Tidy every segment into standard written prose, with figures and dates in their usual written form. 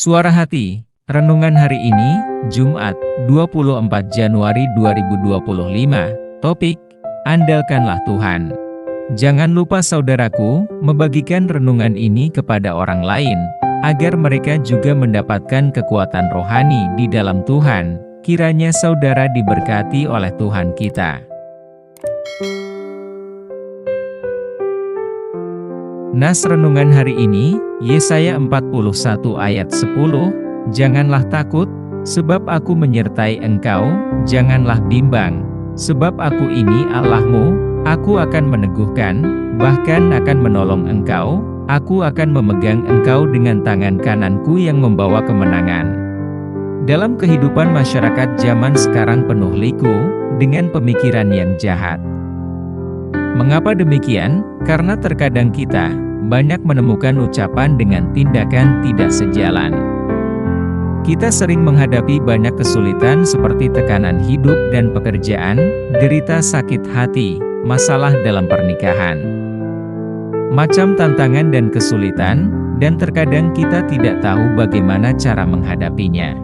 Suara Hati, renungan hari ini, Jumat, 24 Januari 2025, topik, Andalkanlah Tuhan. Jangan lupa saudaraku, membagikan renungan ini kepada orang lain, agar mereka juga mendapatkan kekuatan rohani di dalam Tuhan. Kiranya saudara diberkati oleh Tuhan kita. Nas renungan hari ini, Yesaya 41 ayat 10, Janganlah takut, sebab aku menyertai engkau, janganlah bimbang, sebab aku ini Allahmu, aku akan meneguhkan, bahkan akan menolong engkau, aku akan memegang engkau dengan tangan kananku yang membawa kemenangan. Dalam kehidupan masyarakat zaman sekarang penuh liku, dengan pemikiran yang jahat. Mengapa demikian? Karena terkadang kita banyak menemukan ucapan dengan tindakan tidak sejalan. Kita sering menghadapi banyak kesulitan seperti tekanan hidup dan pekerjaan, derita sakit hati, masalah dalam pernikahan, macam tantangan dan kesulitan, dan terkadang kita tidak tahu bagaimana cara menghadapinya.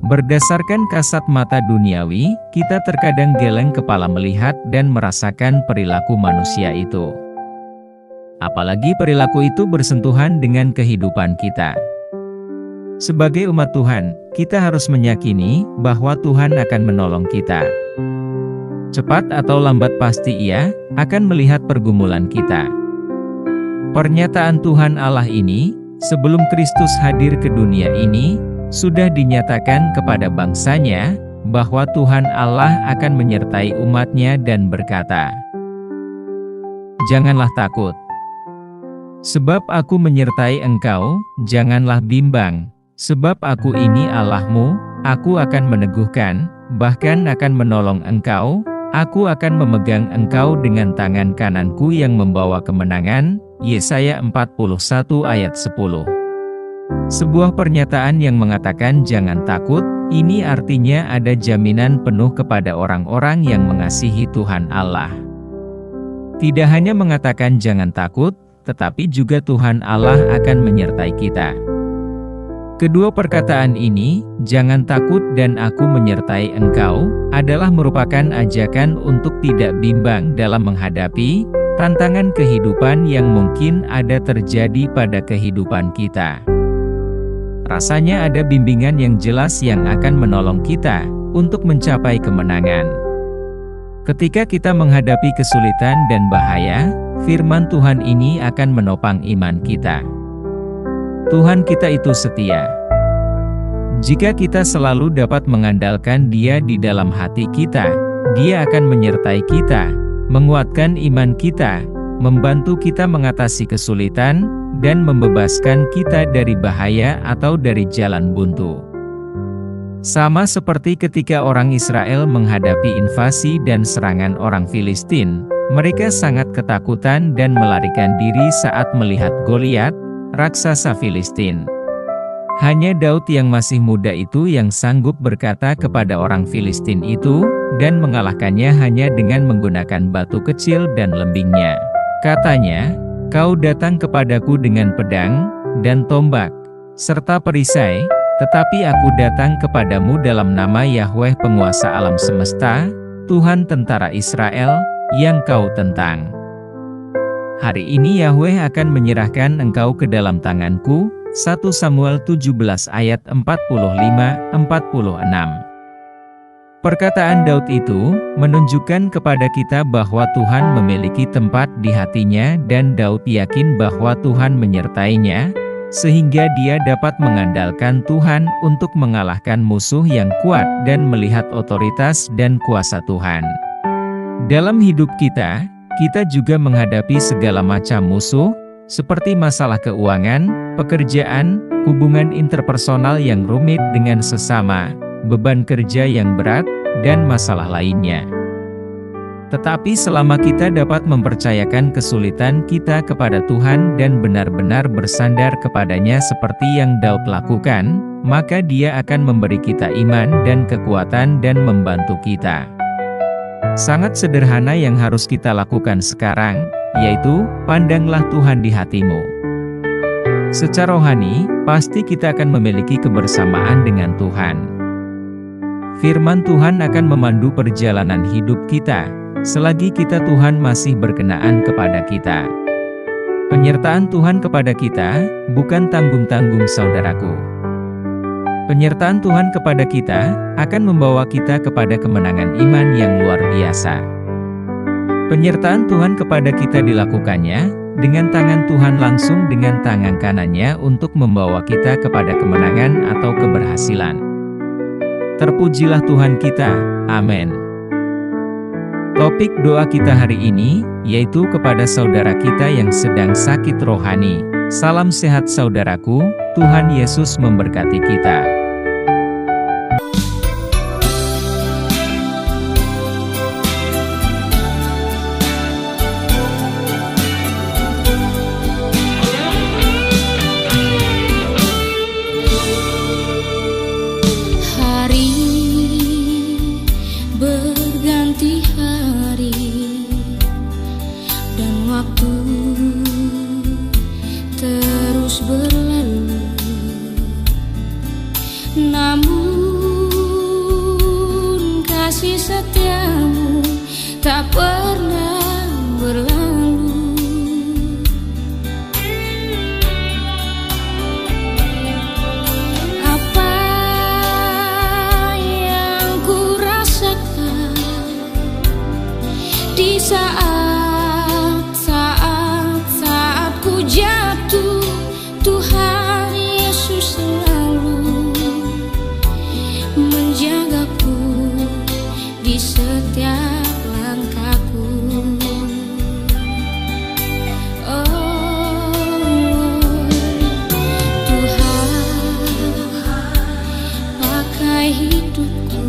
Berdasarkan kasat mata duniawi, kita terkadang geleng kepala melihat dan merasakan perilaku manusia itu. Apalagi perilaku itu bersentuhan dengan kehidupan kita. Sebagai umat Tuhan, kita harus meyakini bahwa Tuhan akan menolong kita. Cepat atau lambat pasti Ia akan melihat pergumulan kita. Pernyataan Tuhan Allah ini, sebelum Kristus hadir ke dunia ini, sudah dinyatakan kepada bangsanya, bahwa Tuhan Allah akan menyertai umatnya dan berkata, Janganlah takut, sebab aku menyertai engkau, janganlah bimbang, sebab aku ini Allahmu, aku akan meneguhkan, bahkan akan menolong engkau, aku akan memegang engkau dengan tangan kananku yang membawa kemenangan. Yesaya 41 ayat 10. Sebuah pernyataan yang mengatakan jangan takut, ini artinya ada jaminan penuh kepada orang-orang yang mengasihi Tuhan Allah. Tidak hanya mengatakan jangan takut, tetapi juga Tuhan Allah akan menyertai kita. Kedua perkataan ini, jangan takut dan aku menyertai engkau, adalah merupakan ajakan untuk tidak bimbang dalam menghadapi tantangan kehidupan yang mungkin ada terjadi pada kehidupan kita. Rasanya ada bimbingan yang jelas yang akan menolong kita untuk mencapai kemenangan. Ketika kita menghadapi kesulitan dan bahaya, firman Tuhan ini akan menopang iman kita. Tuhan kita itu setia. Jika kita selalu dapat mengandalkan Dia di dalam hati kita, Dia akan menyertai kita, menguatkan iman kita, membantu kita mengatasi kesulitan, dan membebaskan kita dari bahaya atau dari jalan buntu. Sama seperti ketika orang Israel menghadapi invasi dan serangan orang Filistin, mereka sangat ketakutan dan melarikan diri saat melihat Goliat, raksasa Filistin. Hanya Daud yang masih muda itu yang sanggup berkata kepada orang Filistin itu, dan mengalahkannya hanya dengan menggunakan batu kecil dan lembingnya. Katanya, Kau datang kepadaku dengan pedang, dan tombak, serta perisai, tetapi aku datang kepadamu dalam nama Yahweh penguasa alam semesta, Tuhan tentara Israel, yang kau tentang. Hari ini Yahweh akan menyerahkan engkau ke dalam tanganku. 1 Samuel 17 ayat 45-46. Perkataan Daud itu menunjukkan kepada kita bahwa Tuhan memiliki tempat di hatinya dan Daud yakin bahwa Tuhan menyertainya, sehingga dia dapat mengandalkan Tuhan untuk mengalahkan musuh yang kuat dan melihat otoritas dan kuasa Tuhan. Dalam hidup kita juga menghadapi segala macam musuh, seperti masalah keuangan, pekerjaan, hubungan interpersonal yang rumit dengan sesama, beban kerja yang berat, dan masalah lainnya. Tetapi selama kita dapat mempercayakan kesulitan kita kepada Tuhan dan benar-benar bersandar kepadanya seperti yang Daud lakukan, maka Dia akan memberi kita iman dan kekuatan dan membantu kita. Sangat sederhana yang harus kita lakukan sekarang, yaitu, pandanglah Tuhan di hatimu. Secara rohani, pasti kita akan memiliki kebersamaan dengan Tuhan. Firman Tuhan akan memandu perjalanan hidup kita, selagi Tuhan masih berkenaan kepada kita. Penyertaan Tuhan kepada kita, bukan tanggung-tanggung saudaraku. Penyertaan Tuhan kepada kita, akan membawa kita kepada kemenangan iman yang luar biasa. Penyertaan Tuhan kepada kita dilakukannya, dengan tangan Tuhan langsung dengan tangan kanannya untuk membawa kita kepada kemenangan atau keberhasilan. Terpujilah Tuhan kita, amin. Topik doa kita hari ini, yaitu kepada saudara kita yang sedang sakit rohani. Salam sehat saudaraku, Tuhan Yesus memberkati kita. Berganti hari dan waktu terus berlalu, namun kasih setiamu tak pernah berlalu. Apa yang ku rasakan di saat ku jatuh, Tuhan Yesus selalu menjagaku di setiap langkahku. Oh, Tuhan pakai hidupku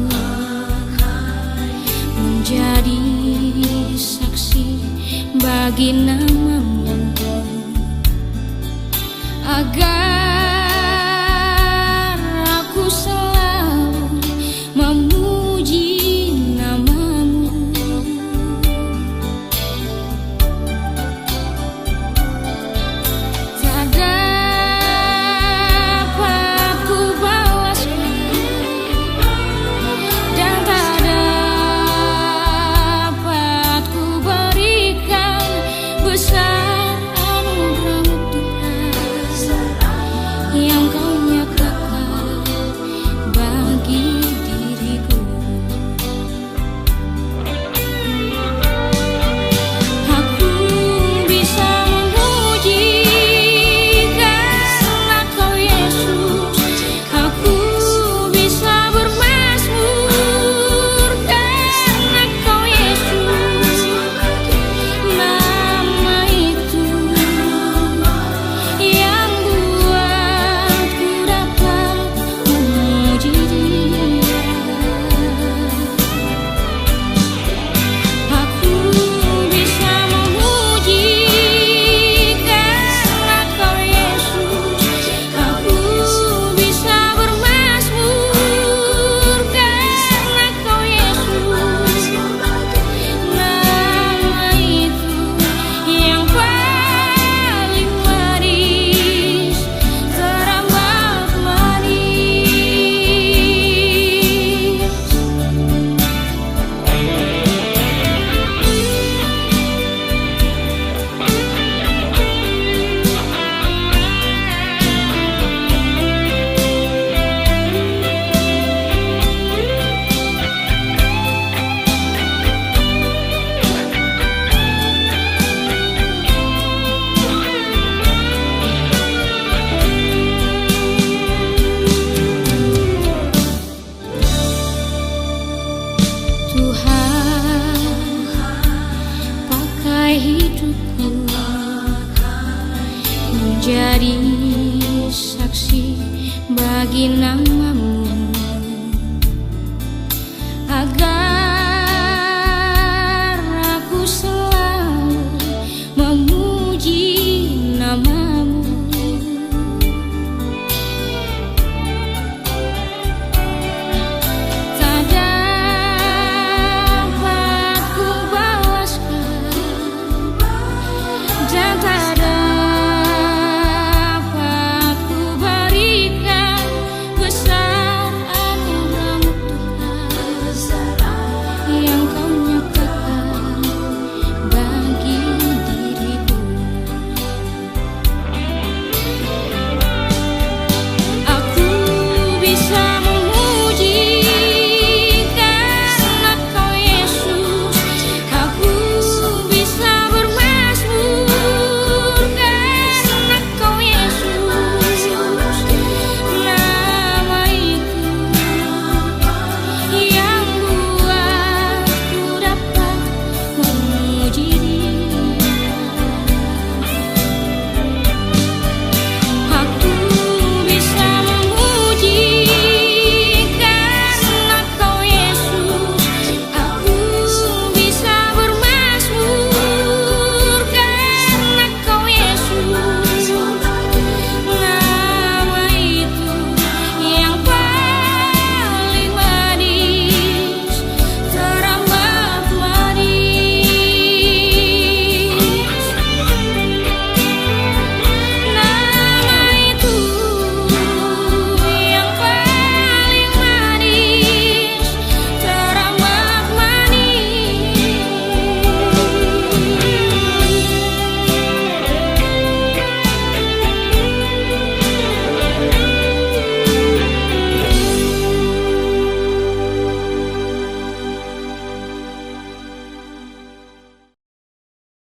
menjadi saksi bagi namamu, agar aku selalu memuji namamu. Tak dapat ku balaskan dan tak dapat ku berikan besar anugerah-Mu Tuhan yang Kau nyatakan bagi diriku. Aku bisa memuji karena Kau Yesus. Aku bisa bermazmur karena Kau Yesus. Nama itu yang buatku dapat memuji Dia. Aku bisa memuji karena Kau Yesus. Aku bisa bermazmur karena Kau Yesus. Nama itu yang paling manis, teramat manis. Tuhan pakai hidupku menjadi saksi bagi namamu, agar